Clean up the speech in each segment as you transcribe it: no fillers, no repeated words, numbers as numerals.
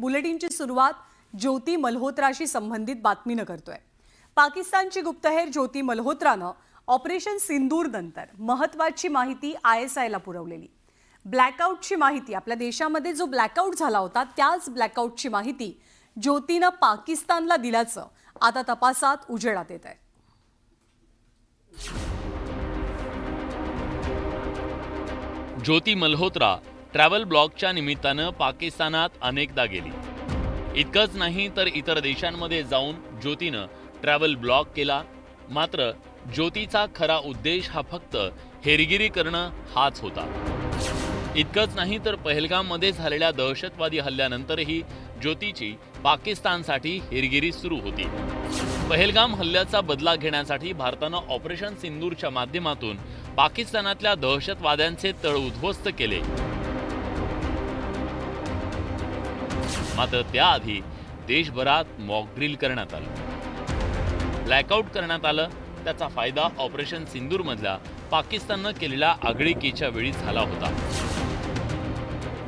बुलेटिनची सुरुवात ज्योती मल्होत्राशी संबंधित बातमीनं करतोय। पाकिस्तानची गुप्तहेर ज्योती मल्होत्रानं ऑपरेशन सिंदूर नंतर महत्त्वाची माहिती ISIला पुरवलेली। ब्लॅकआउटची माहिती, आपल्या देशामध्ये जो ब्लॅकआउट झाला होता त्याच ब्लॅकआउटची माहिती ज्योतीनं पाकिस्तानला दिल्याचं आता तपासात उजेडात येत आहे। ज्योती मल्होत्रा ट्रॅव्हल ब्लॉगच्या निमित्तानं पाकिस्तानात अनेकदा गेली। इतकंच नाही तर इतर देशांमध्ये जाऊन ज्योतीनं ट्रॅव्हल ब्लॉग केला। मात्र ज्योतीचा खरा उद्देश हा फक्त हेरगिरी करणं हाच होता। इतकंच नाही तर पहलगाममध्ये झालेल्या दहशतवादी हल्ल्यानंतरही ज्योतीची पाकिस्तानसाठी हेरगिरी सुरू होती। पहलगाम हल्ल्याचा बदला घेण्यासाठी भारतानं ऑपरेशन सिंदूरच्या माध्यमातून पाकिस्तानातल्या दहशतवाद्यांचे तळ उद्ध्वस्त केले। मात्र त्याआधी देशभरात मॉक ड्रिल करण्यात आलं, ब्लॅकआउट करण्यात आलं। त्याचा फायदा ऑपरेशन सिंदूर मधल्या पाकिस्ताननं केलेल्या आगळीकीच्या वेळी झाला होता।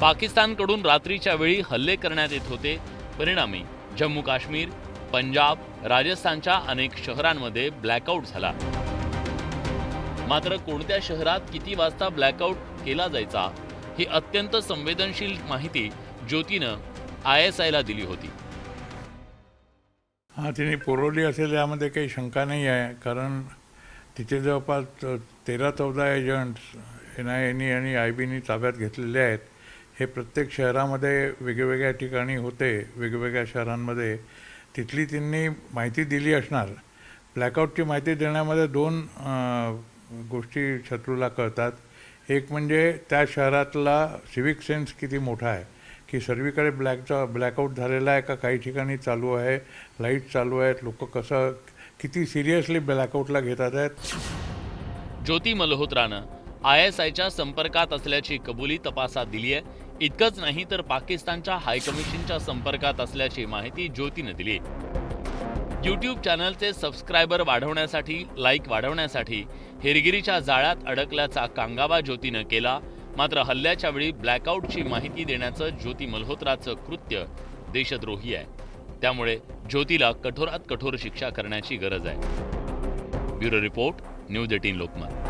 पाकिस्तानकडून रात्रीच्या वेळी हल्ले करण्यात येत होते। परिणामी जम्मू काश्मीर, पंजाब, राजस्थानच्या अनेक शहरांमध्ये ब्लॅकआउट झाला। मात्र कोणत्या शहरात किती वाजता ब्लॅकआउट केला जायचा ही अत्यंत संवेदनशील माहिती ज्योतीनं ISIला दिली होती। तिने पुरवली असेल यामध्ये काही शंका नाही आहे, कारण तिथे जवळपास 13-14 एजंट्स NIAनी आणि IBनी ताब्यात घेतलेले आहेत। हे प्रत्येक शहरामध्ये वेगवेगळ्या ठिकाणी होते, वेगवेगळ्या शहरांमध्ये तिथली त्यांनी माहिती दिली असणार। ब्लॅकआउटची माहिती देण्यामध्ये दोन गोष्टी शत्रूला कळतात। एक म्हणजे त्या शहरातला सिव्हिक सेन्स किती मोठा आहे, की सर्वीकडे ब्लॅकआउट झालेला आहे का, काही ठिकाणी चालू आहे, लाईट चालू आहेत, लोक कसं किती सिरियसली ब्लॅकआउटला घेतात आहेत। ज्योती मल्होत्रानं ISIच्या संपर्कात असल्याची कबुली तपासात दिली आहे। इतकंच नाही तर पाकिस्तानच्या हायकमिशनच्या संपर्कात असल्याची माहिती ज्योतीनं दिली। YouTube चॅनलचे सबस्क्रायबर वाढवण्यासाठी, लाईक वाढवण्यासाठी हेरगिरीच्या जाळ्यात अडकल्याचा कांगावा ज्योतीनं केला। मात्र हल्ल्याच्या वेळी ब्लॅकआउटची माहिती देण्याचं ज्योती मल्होत्राचं कृत्य देशद्रोही आहे। त्यामुळे ज्योतीला कठोरात कठोर शिक्षा करण्याची गरज आहे। Bureau report, news 18 Lokmat.